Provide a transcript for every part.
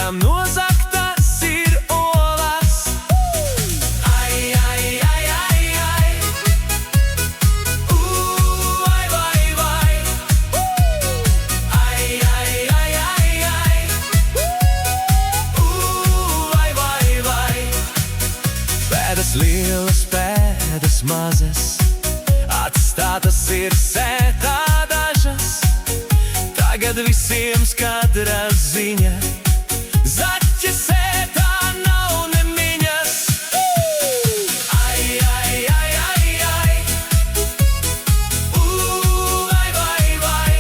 Viņam nozagtas ir olas. Ai, ai, ai, ai, ai. Vai, vai, vai. Ai, ai, ai, ai, ai. Vai, vai, vai. Pēdas lielas, pēdas mazas, atstātas ir sētā dažas. Tagad visiem skadra ziņa, zaķa sētā nav nemiņas. Ai, ai, ai, ai, ai. Vai, vai, vai.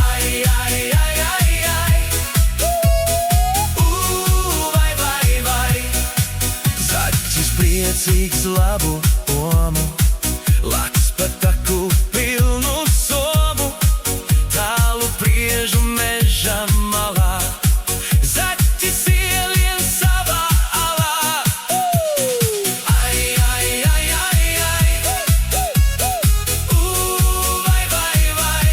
Ai, ai, ai, ai, ai. Vai, vai, vai. Zaķis priecīgs labu omu, laks pa taku pilnu somu, tālu priežu meža malā. Zaķis ielien savā alā. Ai, ai, ai, ai, ai. Vai, vai, vai.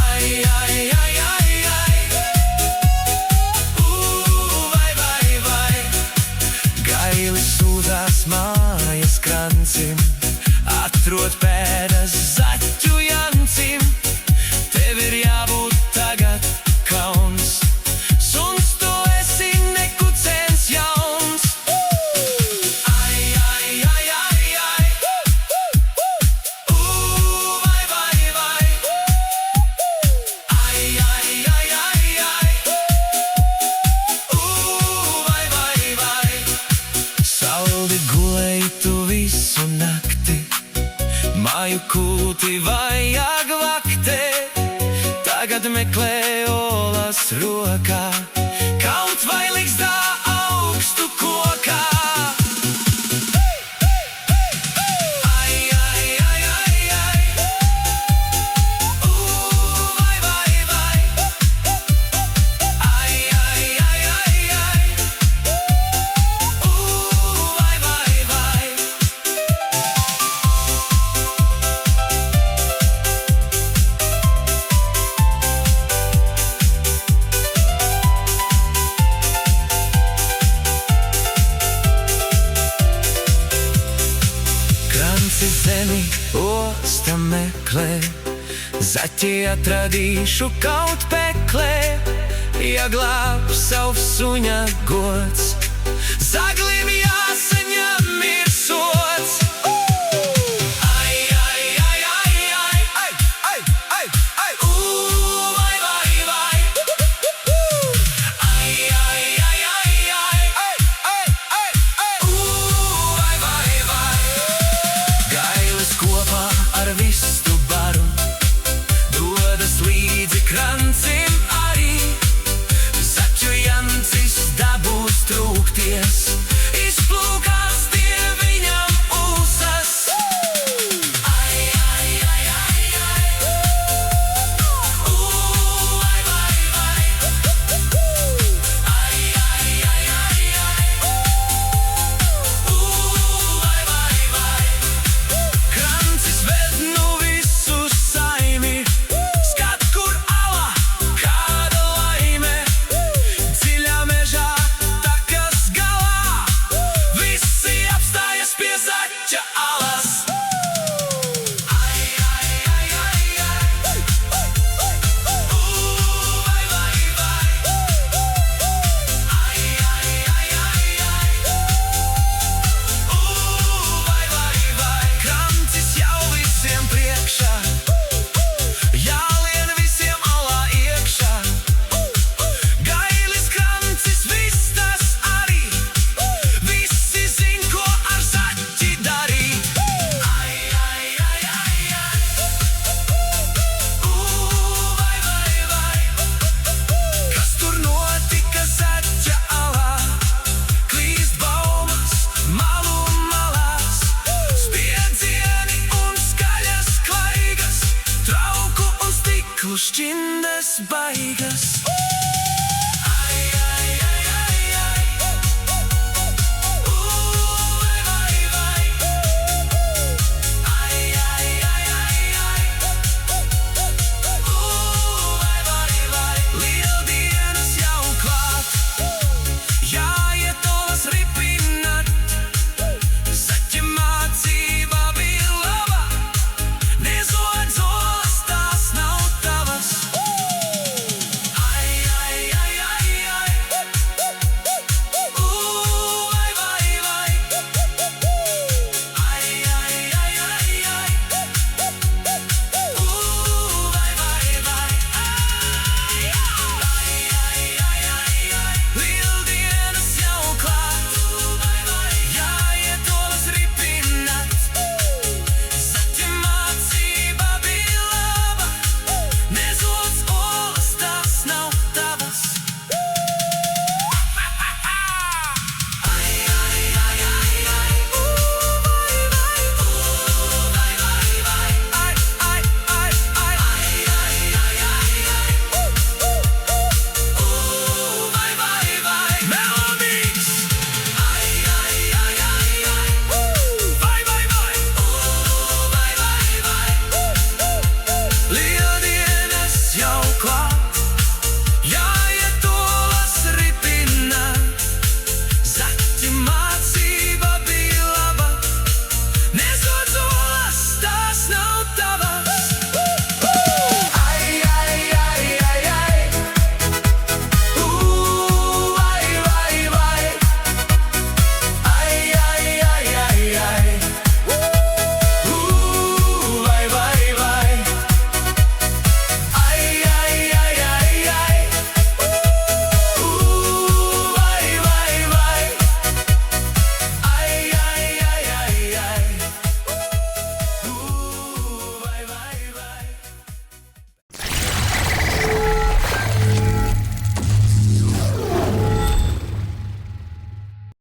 Ai, ai, ai, ai, ai. Vai, vai, vai. Gailis sūtās mājas krancim, atrod pēdas zaķu jancim. Tev ir jābūt tagad kauns, suns tu esi nekucēns jauns. Ai, ai, ai, ai, ai. Vai, vai, vai. Ai, ai, ai, ai, ai. Vai, vai, vai. Saldi gulēji tu visu nakti, māju kūti vajag vaktē. Tagad meklē olas rokā, kaut vai ligzdā augstu kokā. Ai, ai, ai, ai, ai. Vai, vai, vai. Ai, ai, ai, ai, ai. Vai, vai, vai. Kranci zemi osta meklē, zaķi atradīšu kaut peklē. Ja glāb savu suņa gods, zaglim jāsaņem ir sods. Ai, ai, ai, ai, ai. Ai, ai, ai, ai. Vai, vai, vai. Ai, ai, ai, ai, ai. Ai, ai, ai, ai. Vai, vai, vai. Gailis kopā ar vistu baru dodas līdzi krancim arī. Zaķu jancis dabūs trūkties, izplūkās tie viņam ūsas. Ai, ai, ai, ai, ai. Vai, vai, vai. Ai, ai, ai, ai, ai. Vai, vai, vai. Krancis ved nu visu saimi, skat, kur ala, kāda laime. Dziļā mežā takas galā, visi apstājas pie zaķa alas. Ai, ai, ai, ai, ai. Vai, vai, vai. Ai, ai, ai, ai, ai. Vai, vai, vai. Krancis jau visiem priekšā, jālien visiem alā iekšā. Gailis, krancis, vistas arī, visi zin, ko ar zaķi darīt. Ai, ai, ai, ai, ai. Vai, vai, vai. Kas tur notika zaķa alā? Klīst baumas malu malās, spiedzieni un skaļas klaigas, trauku un stiklu šķindas baigas.